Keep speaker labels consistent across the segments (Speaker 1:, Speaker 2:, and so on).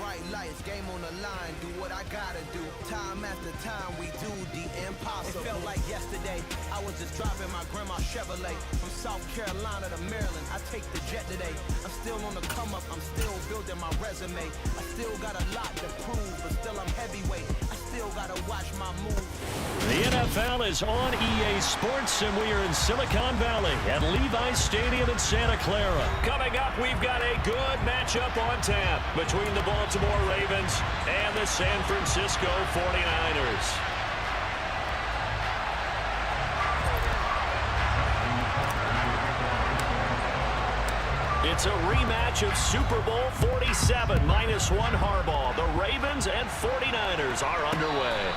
Speaker 1: bright lights, game on the line, do what I gotta do. Time after time, we do the impossible. It felt like yesterday, I was just driving my grandma's Chevrolet from South Carolina to Maryland. I take the jet today. I'm still on the come up, I'm still building my resume. I still got a lot to prove, but still I'm heavyweight. I still gotta watch my moves.
Speaker 2: The NFL is on EA Sports, and we are in Silicon Valley at Levi's Stadium in Santa Clara. Coming up, we've got a good matchup on tap between the Baltimore Ravens and the San Francisco 49ers. It's a rematch of Super Bowl 47 -1 Harbaugh. The Ravens and 49ers are underway.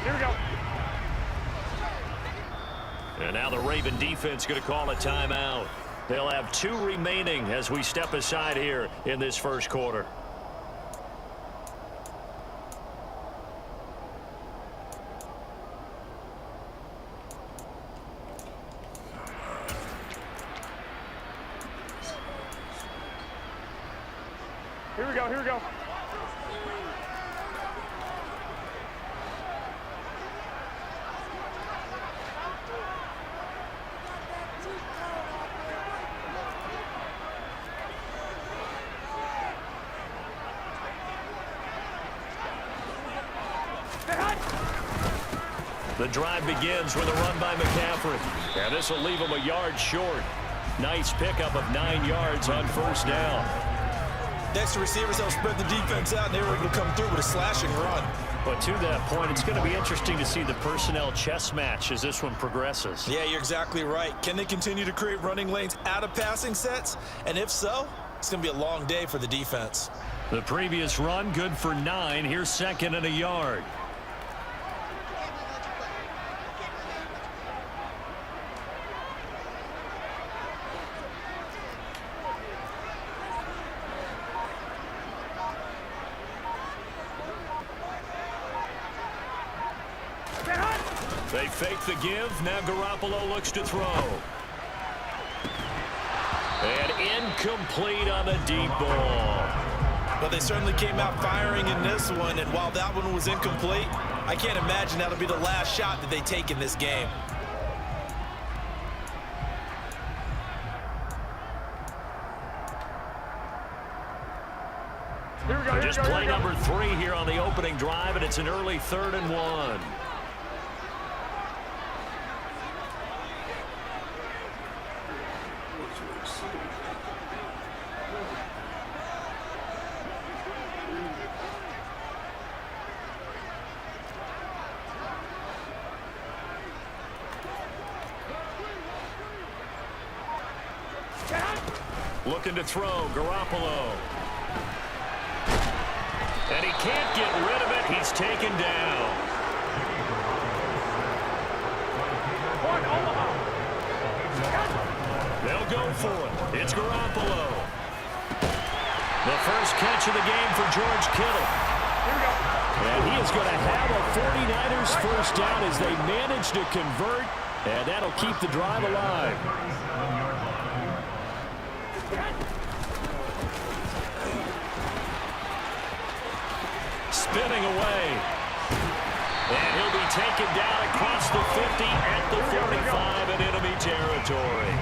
Speaker 3: Here we go.
Speaker 2: And now the Raven defense going to call a timeout. They'll have 2 remaining as we step aside here in this first quarter.
Speaker 3: Here we go, here we go.
Speaker 2: The drive begins with a run by McCaffrey. And this will leave him a yard short. Nice pickup of 9 yards on first down.
Speaker 4: Next, the receivers help spread the defense out, and they were able to come through with a slashing run.
Speaker 2: But to that point, it's going to be interesting to see the personnel chess match as this one progresses.
Speaker 4: Yeah, you're exactly right. Can they continue to create running lanes out of passing sets? And if so, it's going to be a long day for the defense.
Speaker 2: The previous run, good for 9. Here's second and a yard. They fake the give. Now Garoppolo looks to throw. And incomplete on the deep ball.
Speaker 4: But they certainly came out firing in this one, and while that one was incomplete, I can't imagine that'll be the last shot that they take in this game.
Speaker 3: Here we go,
Speaker 2: Just play number 3 here on the opening drive, and it's an early 3rd and 1. Looking to throw, Garoppolo. And he can't get rid of it. He's taken down. They'll go for it. It's Garoppolo. The first catch of the game for George Kittle. And he is going to have a 49ers first down as they manage to convert. And that'll keep the drive alive. Spinning away. And he'll be taken down across the 50 at the 45 in enemy territory.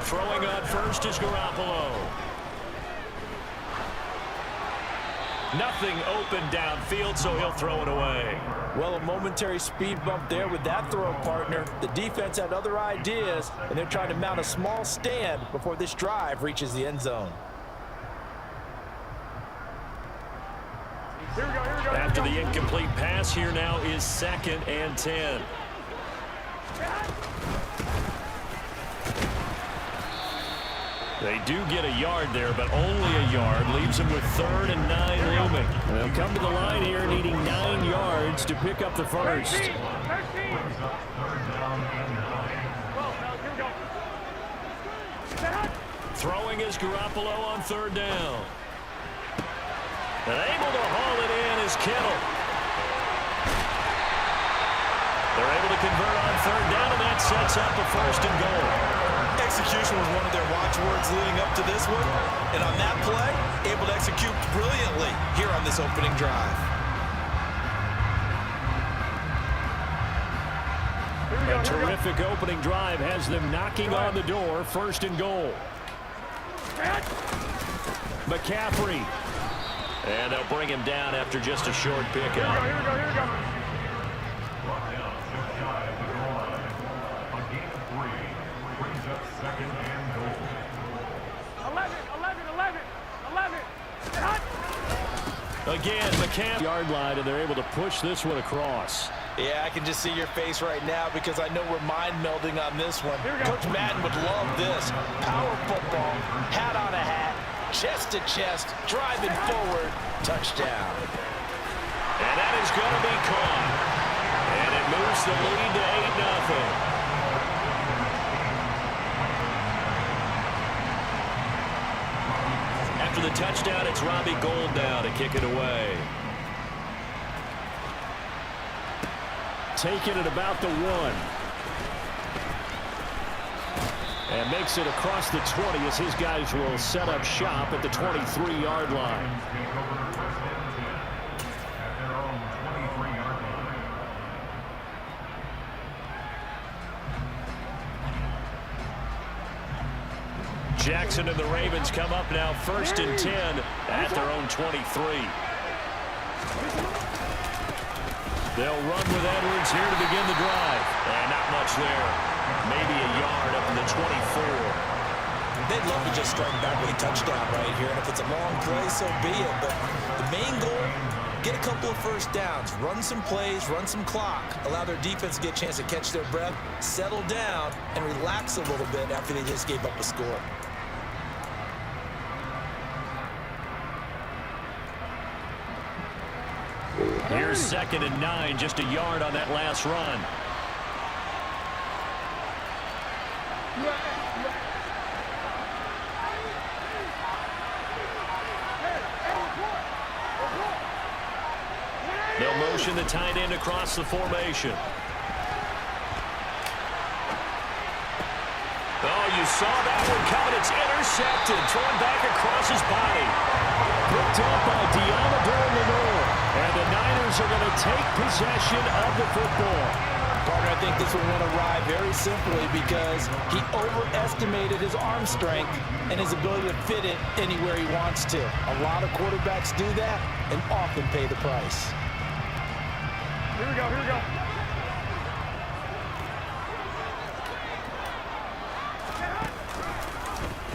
Speaker 2: Throwing on first is Garoppolo. Nothing open downfield, so he'll throw it away.
Speaker 4: Well, a momentary speed bump there with that throw, partner. The defense had other ideas, and they're trying to mount a small stand before this drive reaches the end zone.
Speaker 3: Here we go, here we go.
Speaker 2: After the incomplete pass, here now is 2nd and 10. They do get a yard there, but only a yard. Leaves them with 3rd and 9 looming. They'll come to the line here needing 9 yards. yards to pick up the first.
Speaker 3: 13. 13. Well, here we go.
Speaker 2: Throwing is Garoppolo on third down. And able to haul it in is Kittle. They're able to convert on third down, and that sets up the first and goal.
Speaker 4: Execution was one of their watchwords leading up to this one. And on that play, able to execute brilliantly here on this opening drive.
Speaker 2: A terrific opening drive has them knocking on the door. First and goal. McCaffrey. And they'll bring him down after just a short pickup.
Speaker 3: Here we go. 11.
Speaker 2: Again, McCaffrey yard line, and they're able to push this one across.
Speaker 4: Yeah, I can just see your face right now because I know we're mind melding on this one. Coach Madden would love this. Power football, hat on a hat, chest to chest, driving forward, touchdown.
Speaker 2: And that is going to be caught. And it moves the lead to 8-0. After the touchdown, it's Robbie Gould now to kick it away. Taking it about the 1. And makes it across the 20 as his guys will set up shop at the 23-yard line. Jackson and the Ravens come up now first and 10 at their own 23. They'll run with Edwards here to begin the drive. And not much there. Maybe a yard up in the 24.
Speaker 4: They'd love to just strike back with a touchdown right here. And if it's a long play, so be it. But the main goal, get a couple of first downs. Run some plays, run some clock. Allow their defense to get a chance to catch their breath, settle down, and relax a little bit after they just gave up a score.
Speaker 2: Here's 2nd and 9, just a yard on that last run. They'll motion the tight end across the formation. Oh, you saw that one coming. It's intercepted. Thrown back across his body. Picked up by Diamador Lenore. And the Niners are going to take possession of the football.
Speaker 4: Partner, I think this one went awry very simply because he overestimated his arm strength and his ability to fit it anywhere he wants to. A lot of quarterbacks do that and often pay the price.
Speaker 3: Here we go.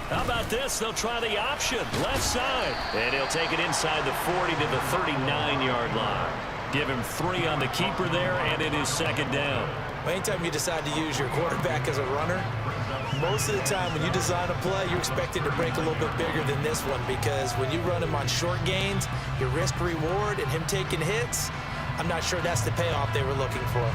Speaker 2: How about this? They'll try the option. Left side. And he'll take it inside the 40 to the 39-yard line. Give him 3 on the keeper there, and it is 2nd down.
Speaker 4: Anytime you decide to use your quarterback as a runner, most of the time when you design a play, you're expected to break a little bit bigger than this one because when you run him on short gains, your risk-reward and him taking hits, I'm not sure that's the payoff they were looking for.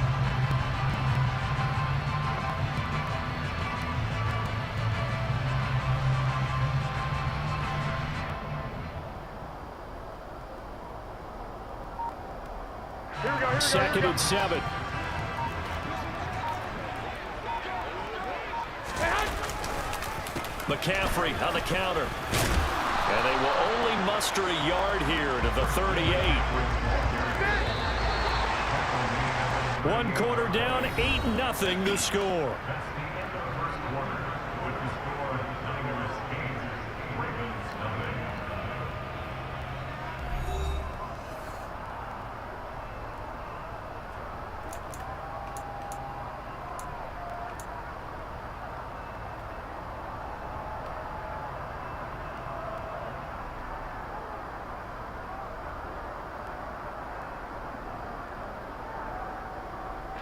Speaker 3: Here we go.
Speaker 2: 2nd and 7. McCaffrey on the counter. And they will only muster a yard here to the 38. 1 quarter down, 8-0 the score.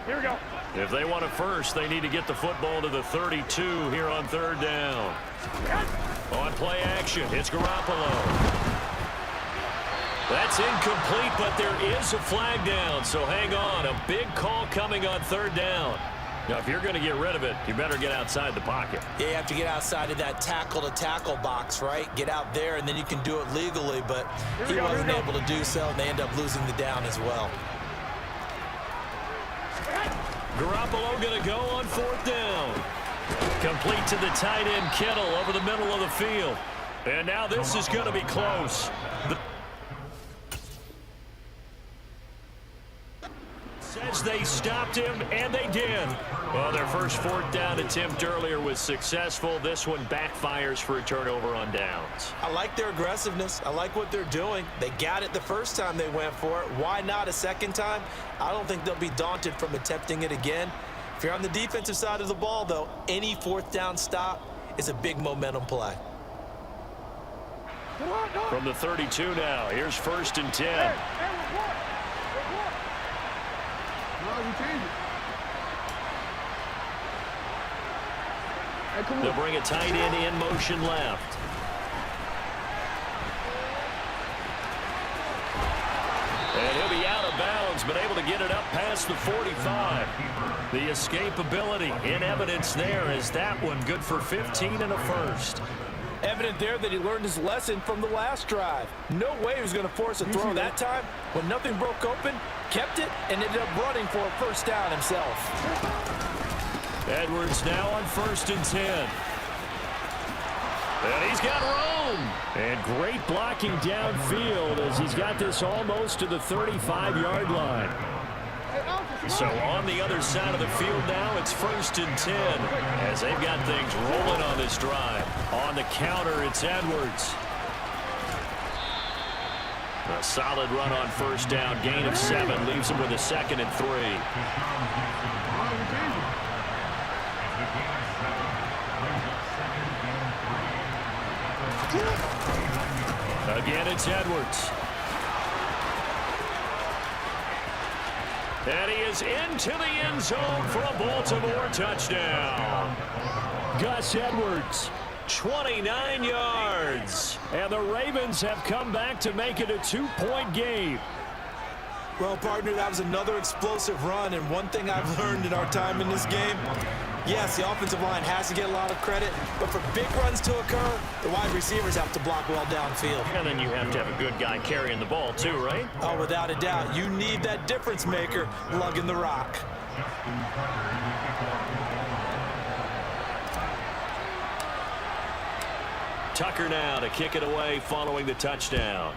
Speaker 3: Here we go.
Speaker 2: If they want it first, they need to get the football to the 32 here on 3rd down. On play action, it's Garoppolo. That's incomplete, but there is a flag down, so hang on. A big call coming on third down. Now, if you're going to get rid of it, you better get outside the pocket.
Speaker 4: Yeah, you have to get outside of that tackle-to-tackle box, right? Get out there, and then you can do it legally, but he wasn't able to do so, and they end up losing the down as well.
Speaker 2: Garoppolo going to go on fourth down. Complete to the tight end, Kittle, over the middle of the field. And now this is going to be close. Says they stopped him, and they did. Well, their first fourth down attempt earlier was successful. This one backfires for a turnover on downs.
Speaker 4: I like their aggressiveness. I like what they're doing. They got it the first time they went for it. Why not a second time? I don't think they'll be daunted from attempting it again. If you're on the defensive side of the ball, though, any fourth down stop is a big momentum play.
Speaker 2: From the 32 now, here's 1st and 10. They'll bring a tight end in motion left. And he'll be out of bounds, but able to get it up past the 45. The escapability in evidence there as that one good for 15 and a first.
Speaker 4: Evident there that he learned his lesson from the last drive. No way he was going to force a throw that time. When nothing broke open, kept it, and ended up running for a first down himself.
Speaker 2: Edwards now on 1st and 10. And he's got room. And great blocking downfield as he's got this almost to the 35-yard line. So on the other side of the field now, it's 1st and 10 as they've got things rolling on this drive. On the counter, it's Edwards. A solid run on first down, gain of 7, leaves him with a 2nd and 3. Again, it's Edwards. And he is into the end zone for a Baltimore touchdown. Gus Edwards, 29 yards. And the Ravens have come back to make it a 2-point game.
Speaker 4: Well, partner, that was another explosive run, and one thing I've learned in our time in this game, yes, the offensive line has to get a lot of credit, but for big runs to occur, the wide receivers have to block well downfield.
Speaker 2: And then you have to have a good guy carrying the ball too, right?
Speaker 4: Oh, without a doubt. You need that difference maker lugging the rock.
Speaker 2: Tucker now to kick it away following the touchdown.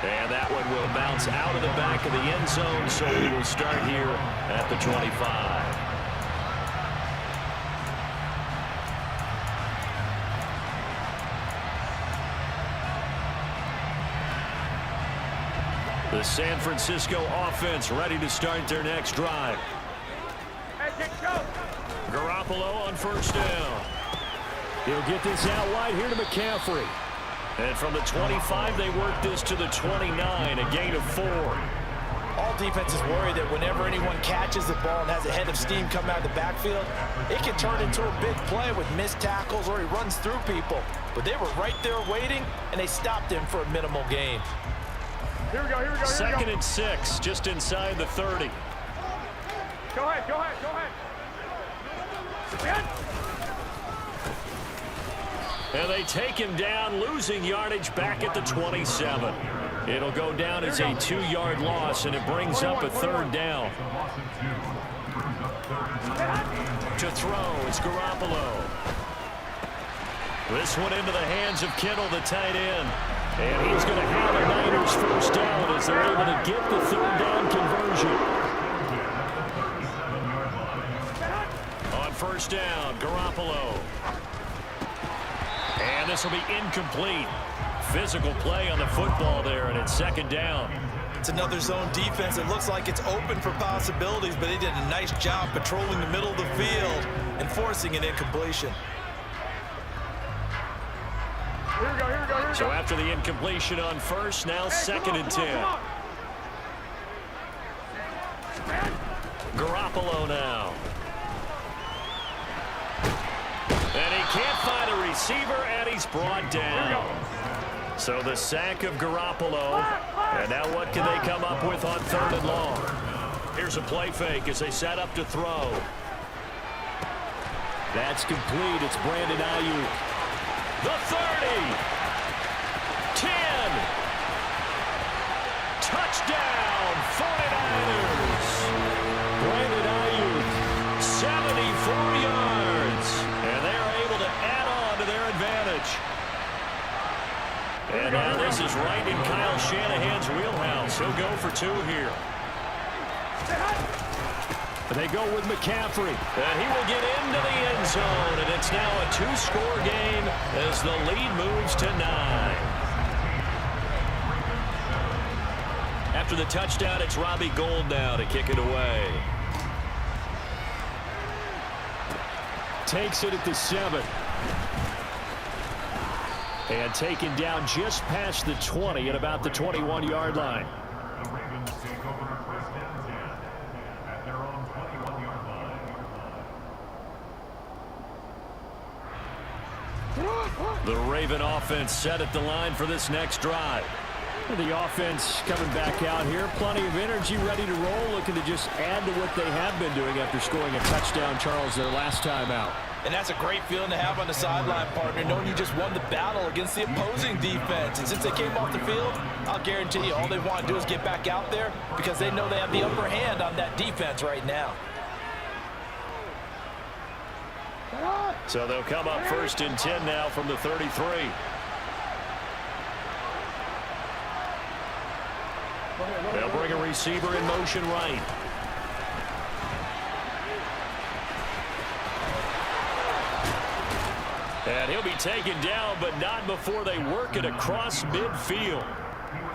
Speaker 2: And that one will bounce out of the back of the end zone, so we will start here at the 25. The San Francisco offense ready to start their next drive. Garoppolo on first down. He'll get this out wide here to McCaffrey. And from the 25, they work this to the 29, a gain of 4.
Speaker 4: All defenses worry that whenever anyone catches the ball and has a head of steam come out of the backfield, it can turn into a big play with missed tackles or he runs through people. But they were right there waiting, and they stopped him for a minimal gain.
Speaker 3: Here we go, here we go, here we go.
Speaker 2: 2nd and 6, just inside the 30.
Speaker 3: Go ahead, go ahead, go ahead.
Speaker 2: And they take him down, losing yardage back at the 27. It'll go down as a 2-yard loss, and it brings up a 3rd down. To throw, it's Garoppolo. This one into the hands of Kittle, the tight end. And he's going to have a Niners first down as they're able to get the 3rd down conversion. On first down, Garoppolo. And this will be incomplete. Physical play on the football there, and it's 2nd down.
Speaker 4: It's another zone defense. It looks like it's open for possibilities, but they did a nice job patrolling the middle of the field and forcing an incompletion.
Speaker 3: Here we go, here we go, here we go.
Speaker 2: So after the incompletion on first, now 2nd and 10. Garoppolo now. And he can't find a receiver, and he's brought down. So the sack of Garoppolo. And now what can they come up with on 3rd and long? Here's a play fake as they set up to throw. That's complete. It's Brandon Ayuk. The 30. 10. Touchdown, 49ers. Brandon Ayuk, 74 yards. And they are able to add on to their advantage. And now this is right in Kyle Shanahan's wheelhouse. He'll go for 2 here. They go with McCaffrey. And he will get into the end zone. And it's now a 2-score game as the lead moves to 9. After the touchdown, it's Robbie Gould now to kick it away. Takes it at the 7. And taken down just past the 20 at about the 21-yard line. The Raven offense set at the line for this next drive. The offense coming back out here. Plenty of energy, ready to roll, looking to just add to what they have been doing after scoring a touchdown, Charles, their last time out.
Speaker 4: And that's a great feeling to have on the sideline, partner, knowing you just won the battle against the opposing defense. And since they came off the field, I'll guarantee you all they want to do is get back out there because they know they have the upper hand on that defense right now.
Speaker 2: So they'll come up 1st and 10 now from the 33. They'll bring a receiver in motion right. And he'll be taken down, but not before they work it across midfield.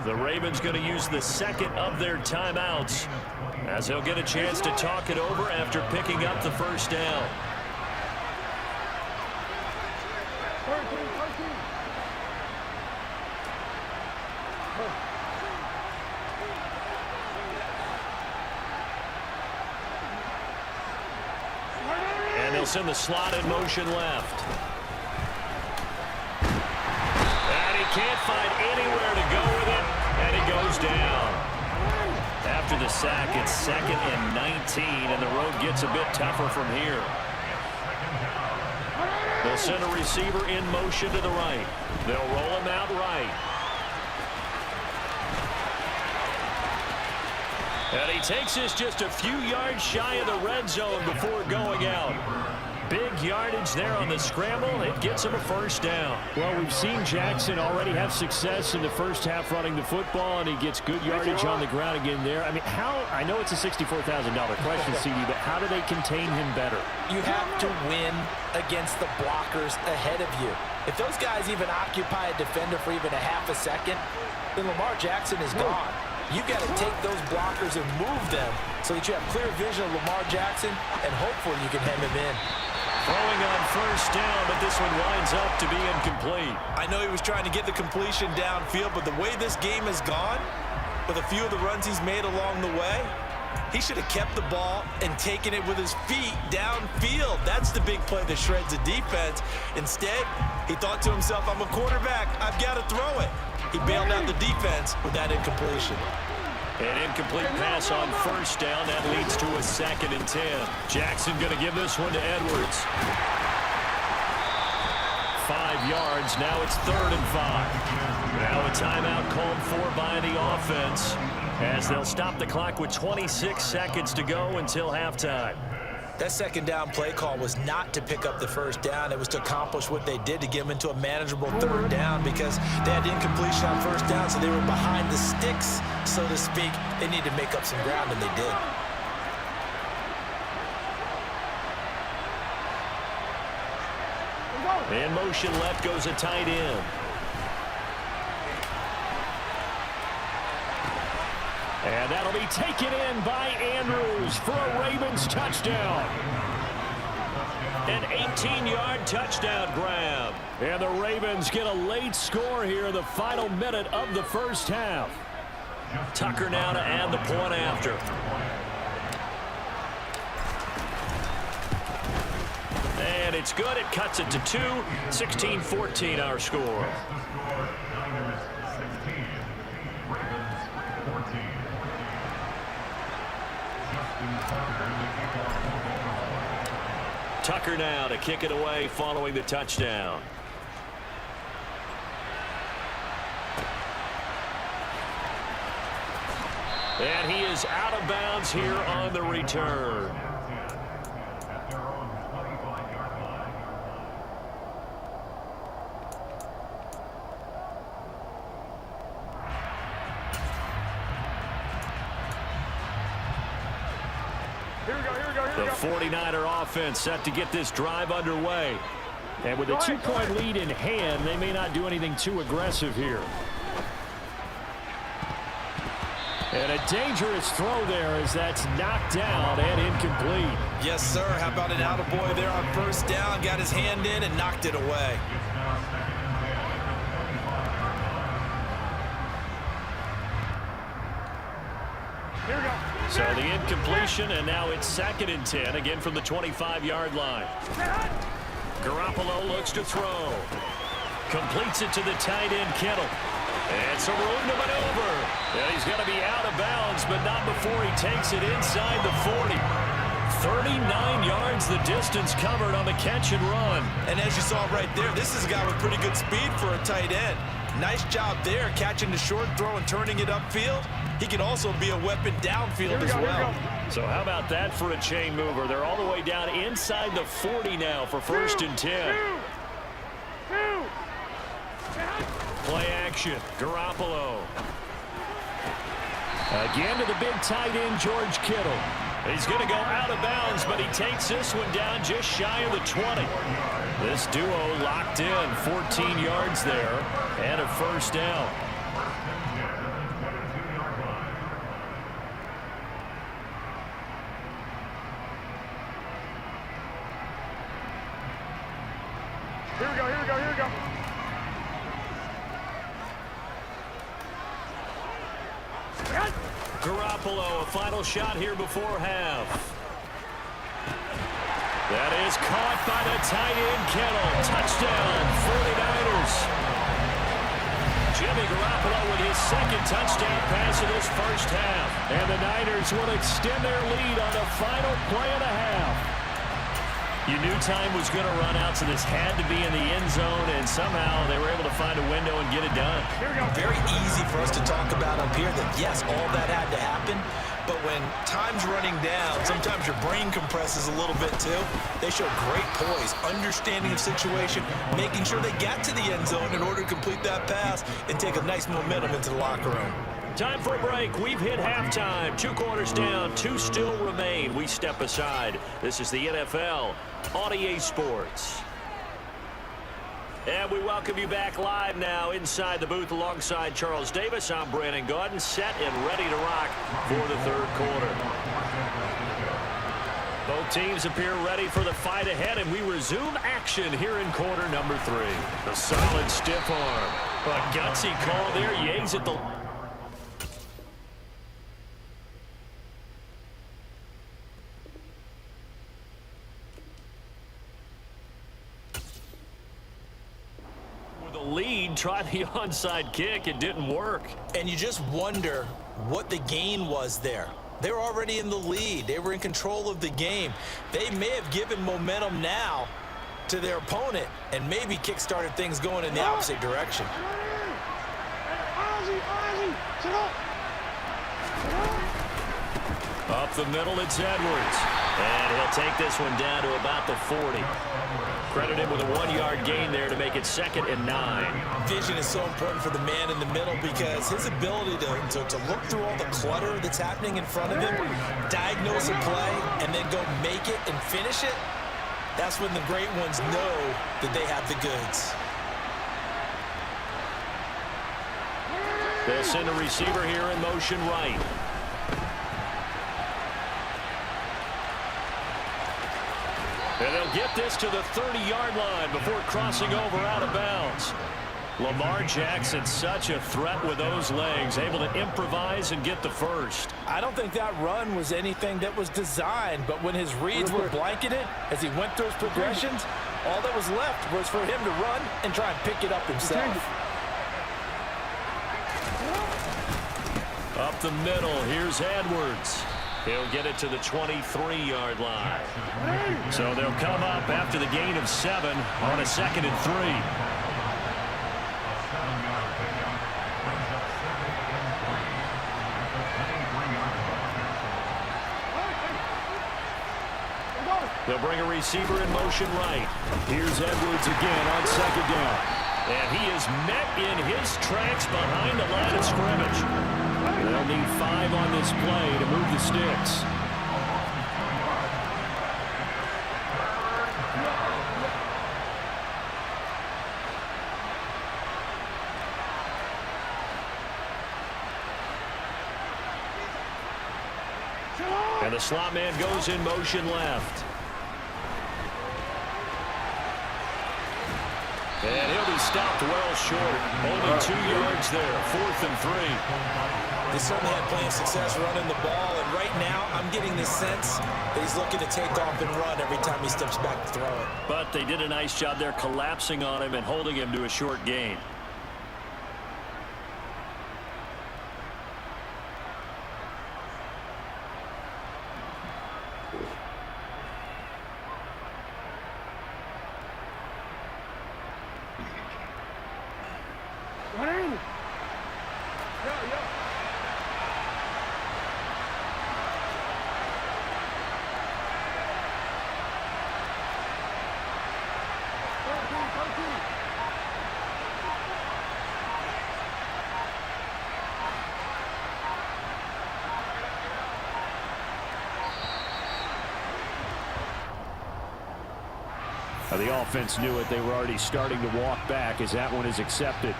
Speaker 2: The Ravens going to use the 2nd of their timeouts as they'll get a chance to talk it over after picking up the 1st down. And they'll send the slot in motion left. And he can't find anywhere to go with it, and he goes down. After the sack, it's 2nd and 19, and the road gets a bit tougher from here. They'll send a receiver in motion to the right. They'll roll him out right. And he takes this just a few yards shy of the red zone before going out. Big yardage there on the scramble. It gets him a 1st down. Well, we've seen Jackson already have success in the first half running the football, and he gets good yardage on the ground again there. I mean, I know it's a $64,000 question, CD, but how do they contain him better? You have to win against the blockers ahead of you. If those guys even occupy a defender for even a half a second, then Lamar Jackson is gone. You've got to take those blockers and move them so that you have clear vision of Lamar Jackson, and hopefully you can hem him in. Throwing on 1st down, but this one winds up to be incomplete. I know he was trying to get the completion downfield, but the way this game has gone, with a few of the runs he's made along the way, he should have kept the ball and taken it with his feet downfield. That's the big play that shreds the defense. Instead, he thought to himself, I'm a quarterback, I've got to throw it. He bailed out the defense with that incompletion. An incomplete pass on 1st down. That leads to a 2nd and 10. Jackson going to give this one to Edwards. 5 yards. Now it's 3rd and 5. Now a timeout called for by the offense as they'll stop the clock with 26 seconds to go until halftime. That 2nd down play call was not to pick up the 1st down. It was to accomplish what they did to get them into a manageable 3rd down because they had incompletion on 1st down, so they were behind the sticks, so to speak. They needed to make up some ground, and they did. In motion left goes a tight end. And that'll be taken in by Andrews for a Ravens touchdown. An 18-yard touchdown grab. And the Ravens get a late score here in the final minute of the 1st half. Tucker now to add the point after. And it's good. It cuts it to 2. 16-14 our score. Tucker now to kick it away following the touchdown. And he is out of bounds here on the return. The 49er offense set to get this drive underway. And with a 2-point lead in hand, they may not do anything too aggressive here. And a dangerous throw there as that's knocked down and incomplete.
Speaker 4: Yes, sir. How about an attaboy there on first down? Got his hand in and knocked it away.
Speaker 3: Here we go.
Speaker 2: So the incompletion, and now it's 2nd and 10, again from the 25-yard line. Garoppolo looks to throw. Completes it to the tight end, Kittle. And some room to maneuver. And he's going to be out of bounds, but not before he takes it inside the 40. 39 yards the distance covered on the catch and run.
Speaker 4: And as you saw right there, this is a guy with pretty good speed for a tight end. Nice job there, catching the short throw and turning it upfield. He can also be a weapon downfield as well.
Speaker 2: So how about that for a chain mover? They're all the way down inside the 40 now for 1st and 10. Play action. Garoppolo. Again to the big tight end, George Kittle. He's going to go out of bounds, but he takes this one down just shy of the 20. This duo locked in, 14 yards there, and a 1st down.
Speaker 3: Here we go, here we go, here we go.
Speaker 2: Garoppolo, a final shot here before half. That is caught by the tight end, Kittle. Touchdown, 49ers. Jimmy Garoppolo with his 2nd touchdown pass of this 1st half. And the Niners will extend their lead on the final play of the half. You knew time was going to run out, so this had to be in the end zone, and somehow they were able to find a window and get it done.
Speaker 4: Very easy for us to talk about up here that, yes, all that had to happen, but when time's running down, sometimes your brain compresses a little bit too. They show great poise, understanding of situation, making sure they got to the end zone in order to complete that pass and take a nice momentum into the locker room.
Speaker 2: Time for a break. We've hit halftime. 2 quarters down, 2 still remain. We step aside. This is the NFL on EA Sports. And we welcome you back live now inside the booth alongside Charles Davis. I'm Brandon Gaudin, set and ready to rock for the 3rd quarter. Both teams appear ready for the fight ahead, and we resume action here in quarter number 3. A solid stiff arm. A gutsy call there. Yates at the... lead, tried the onside kick. It didn't work.
Speaker 4: And you just wonder what the gain was there. They were already in the lead. They were in control of the game. They may have given momentum now to their opponent and maybe kick-started things going in the opposite direction.
Speaker 2: Up the middle, it's Edwards. And he'll take this one down to about the 40. Credit him with a 1-yard gain there to make it 2nd and 9.
Speaker 4: Vision is so important for the man in the middle because his ability to look through all the clutter that's happening in front of him, diagnose a play, and then go make it and finish it, that's when the great ones know that they have the goods.
Speaker 2: They'll send a receiver here in motion right. And they'll get this to the 30-yard line before crossing over out of bounds. Lamar Jackson, such a threat with those legs, able to improvise and get the first.
Speaker 4: I don't think that run was anything that was designed, but when his reads were blanketed as he went through his progressions, all that was left was for him to run and try and pick it up himself.
Speaker 2: Up the middle, here's Edwards. He'll get it to the 23-yard line. So they'll come up after the gain of 7 on a 2nd and 3. They'll bring a receiver in motion right. Here's Edwards again on 2nd down. And he is met in his tracks behind the line of scrimmage. They'll need 5 on this play to move the sticks. And the slot man goes in motion left. And he'll be stopped well short. Only 2 yards there. 4th and 3.
Speaker 4: They certainly had plenty of success running the ball, and right now I'm getting the sense that he's looking to take off and run every time he steps back to throw it.
Speaker 2: But they did a nice job there collapsing on him and holding him to a short gain. The offense knew it. They were already starting to walk back as that one is accepted.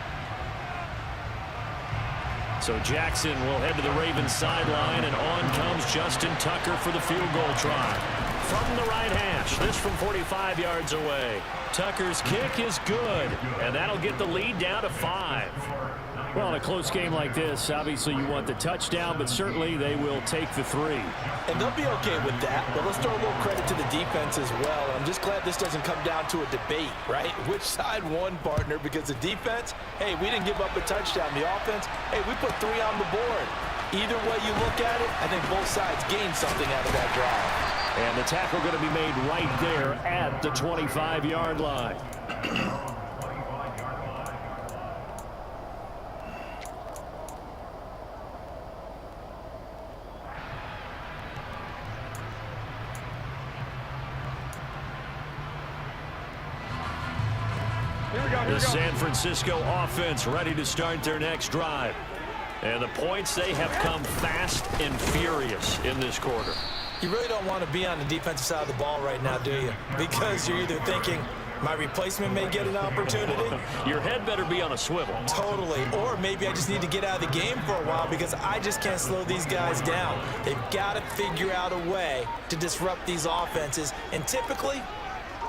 Speaker 2: So Jackson will head to the Ravens sideline, and on comes Justin Tucker for the field goal try. From the right hash, this from 45 yards away. Tucker's kick is good, and that'll get the lead down to 5. Well, in a close game like this, obviously you want the touchdown, but certainly they will take the 3.
Speaker 4: And they'll be okay with that, but let's throw a little credit to the defense as well. I'm just glad this doesn't come down to a debate, right? Which side won, partner? Because the defense, hey, we didn't give up a touchdown. The offense, hey, we put 3 on the board. Either way you look at it, I think both sides gained something out of that drive.
Speaker 2: And the tackle going to be made right there at the 25-yard line. The San Francisco offense ready to start their next drive. And the points, they have come fast and furious in this quarter.
Speaker 4: You really don't want to be on the defensive side of the ball right now, do you? Because you're either thinking, my replacement may get an opportunity.
Speaker 2: Your head better be on a swivel.
Speaker 4: Totally. Or maybe I just need to get out of the game for a while because I just can't slow these guys down. They've got to figure out a way to disrupt these offenses. And typically,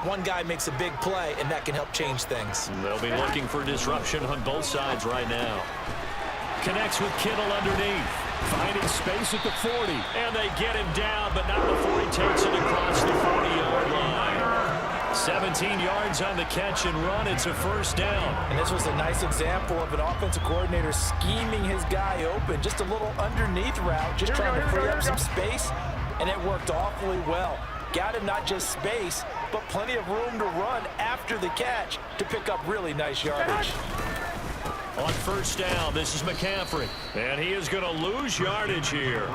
Speaker 4: one guy makes a big play, and that can help change things.
Speaker 2: They'll be looking for disruption on both sides right now. Connects with Kittle underneath. Finding space at the 40. And they get him down, but not before he takes it across the 40-yard line. 17 yards on the catch and run. It's a first down.
Speaker 4: And this was a nice example of an offensive coordinator scheming his guy open. Just a little underneath route, just trying to free up some space, and it worked awfully well. Got him not just space, but plenty of room to run after the catch to pick up really nice yardage.
Speaker 2: On first down, this is McCaffrey. And he is going to lose yardage here.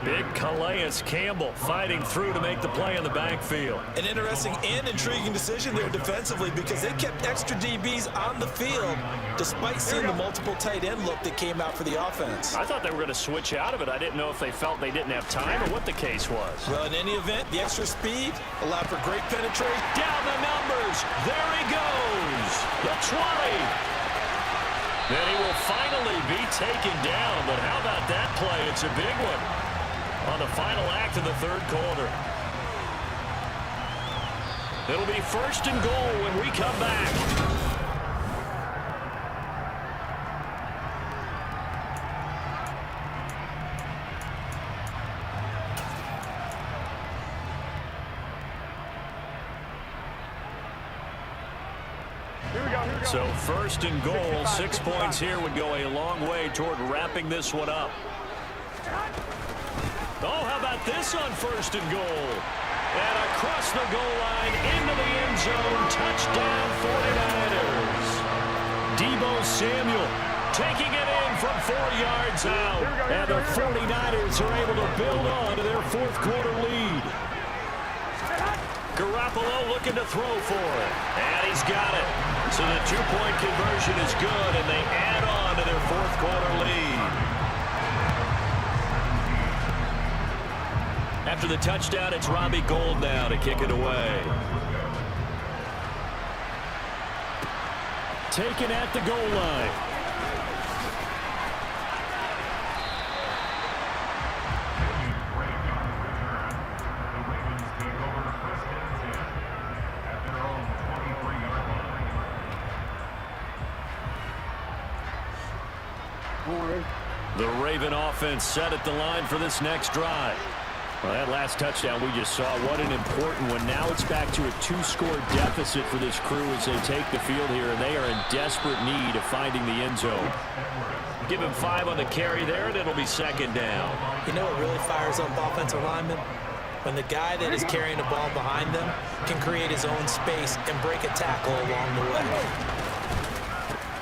Speaker 2: Big Calais Campbell fighting through to make the play in the backfield.
Speaker 4: An interesting and intriguing decision there defensively because they kept extra DBs on the field despite seeing the multiple tight end look that came out for the offense.
Speaker 2: I thought they were going to switch out of it. I didn't know if they felt they didn't have time or what the case was.
Speaker 4: Well, in any event, the extra speed allowed for great penetration.
Speaker 2: Down the numbers. There he goes. The 20. Then he will finally be taken down. But how about that play? It's a big one on the final act of the third quarter. It'll be first and goal when we come back. So first and goal, 6 points here would go a long way toward wrapping this one up. Oh, how about this on first and goal? And across the goal line into the end zone. Touchdown 49ers. Deebo Samuel taking it in from 4 yards out. And the 49ers are able to build on to their fourth quarter lead. Garoppolo looking to throw for it. And he's got it. So the 2-point conversion is good, and they add on to their fourth quarter lead. After the touchdown, it's Robbie Gould now to kick it away. Taken at the goal line. The Raven offense set at the line for this next drive. Well, that last touchdown we just saw, what an important one. Now it's back to a 2-score deficit for this crew as they take the field here, and they are in desperate need of finding the end zone. Give him 5 on the carry there, and it'll be second down.
Speaker 4: You know what really fires up offensive linemen? When the guy that is carrying the ball behind them can create his own space and break a tackle along the way.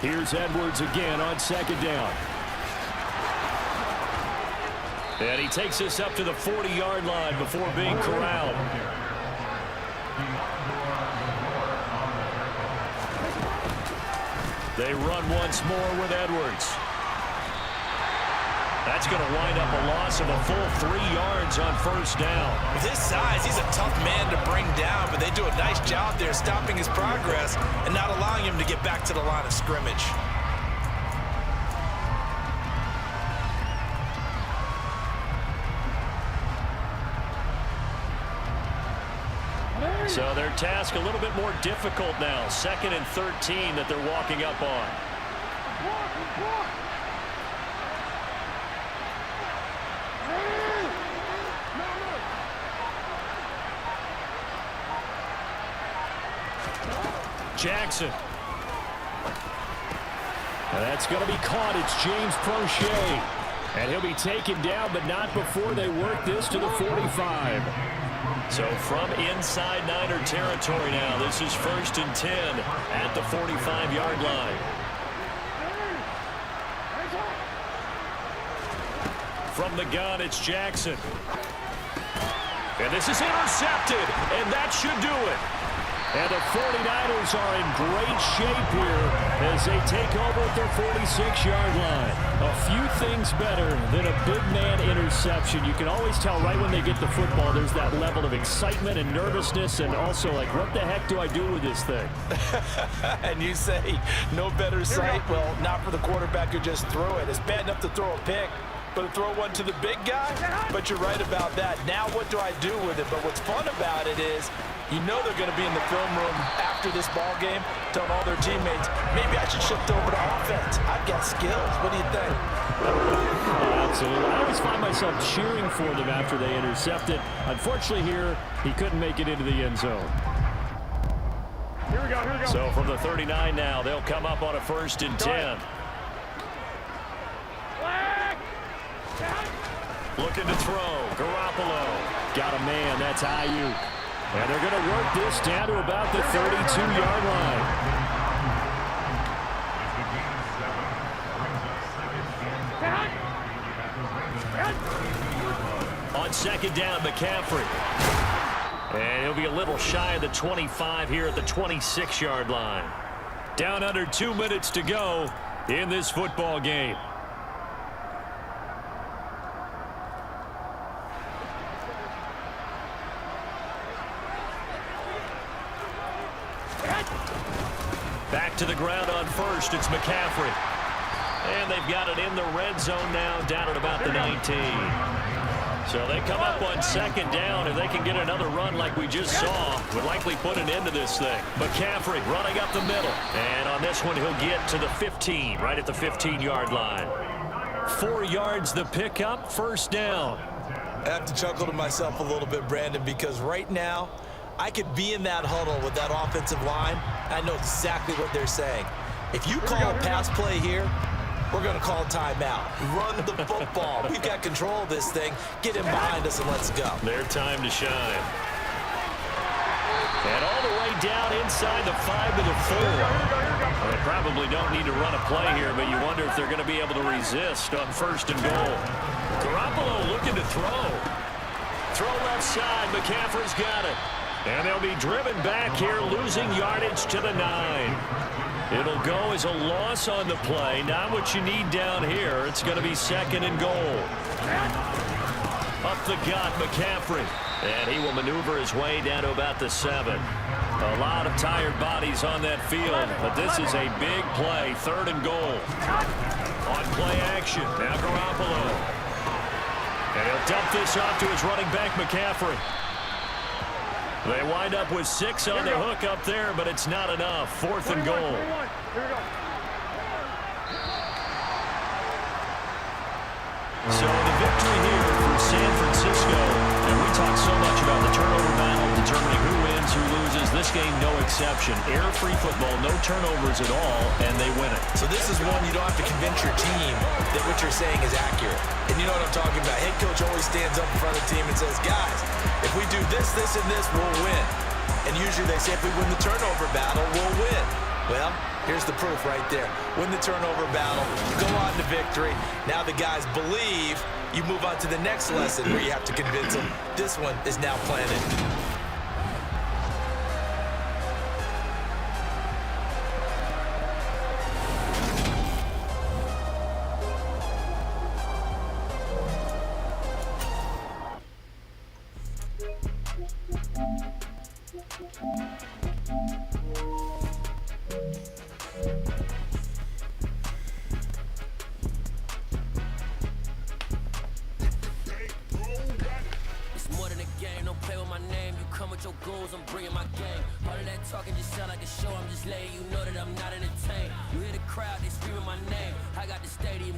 Speaker 2: Here's Edwards again on second down. And he takes us up to the 40-yard line before being corralled. They run once more with Edwards. That's going to wind up a loss of a full 3 yards on first down.
Speaker 4: With his size, he's a tough man to bring down, but they do a nice job there stopping his progress and not allowing him to get back to the line of scrimmage.
Speaker 2: So their task a little bit more difficult now. 2nd and 13 that they're walking up on. Jackson. That's going to be caught. It's James Prochet. And he'll be taken down, but not before they work this to the 45. So from inside Niner territory now, this is 1st and 10 at the 45-yard line. From the gun, it's Jackson. And this is intercepted, and that should do it. And the 49ers are in great shape here as they take over at their 46-yard line. A few things better than a big man interception. You can always tell right when they get the football, there's that level of excitement and nervousness, and also like, what the heck do I do with this thing?
Speaker 5: And you say, no better sight? Well, not for the quarterback who just threw it. It's bad enough to throw a pick, but to throw one to the big guy? But you're right about that. Now what do I do with it? But what's fun about it is, you know they're going to be in the film room after this ball game telling all their teammates, maybe I should shift over to offense. I've got skills. What do you think?
Speaker 2: Oh, absolutely. I always find myself cheering for them after they intercept it. Unfortunately here, he couldn't make it into the end zone.
Speaker 3: Here we go, here we go.
Speaker 2: So from the 39 now, they'll come up on a 1st and 10. Looking to throw. Garoppolo. Got a man. That's Ayuk. And they're going to work this down to about the 32-yard line. On second down, McCaffrey. And he'll be a little shy of the 25 here at the 26-yard line. Down under 2 minutes to go in this football game. Back to the ground on first, it's McCaffrey. And they've got it in the red zone now, down at about the 19. So they come up on second down. If they can get another run like we just saw, would likely put an end to this thing. McCaffrey running up the middle. And on this one, he'll get to the 15, right at the 15-yard line. 4 yards the pickup, first down.
Speaker 5: I have to chuckle to myself a little bit, Brandon, because right now, I could be in that huddle with that offensive line,
Speaker 4: I know exactly what they're saying. If you call a pass play here, we're going to call timeout. Run the football. We've got control of this thing. Get him behind us and let's go.
Speaker 2: Their time to shine. And all the way down inside the 5 to the 4. Well, they probably don't need to run a play here, but you wonder if they're going to be able to resist on 1st and goal. Garoppolo looking to throw. Throw left side. McCaffrey's got it. And they'll be driven back here, losing yardage to the 9. It'll go as a loss on the play. Not what you need down here. It's going to be 2nd and goal. Up the gut, McCaffrey. And he will maneuver his way down to about the 7. A lot of tired bodies on that field, but this is a big play. 3rd and goal. On play action. Now Garoppolo. And he'll dump this off to his running back, McCaffrey. They wind up with 6 on the hook up there, but it's not enough. 4th and goal. So the victory here for San Francisco. And we talk so much about the turnover battle, determining who wins, who loses. This game, no exception. Error-free football, no turnovers at all, and they win it.
Speaker 4: So this is one you don't have to convince your team that what you're saying is accurate. And you know what I'm talking about. Head coach always stands up in front of the team and says, guys, if we do this, this, and this, we'll win. And usually they say if we win the turnover battle, we'll win. Well, here's the proof right there. Win the turnover battle, go on to victory. Now the guys believe. You move on to the next lesson where you have to convince them. This one is now planted.
Speaker 6: I'm bringing my game. All of that talking just sound like a show. I'm just letting you know that I'm not entertained. You hear the crowd, they screaming my name. I got the stadium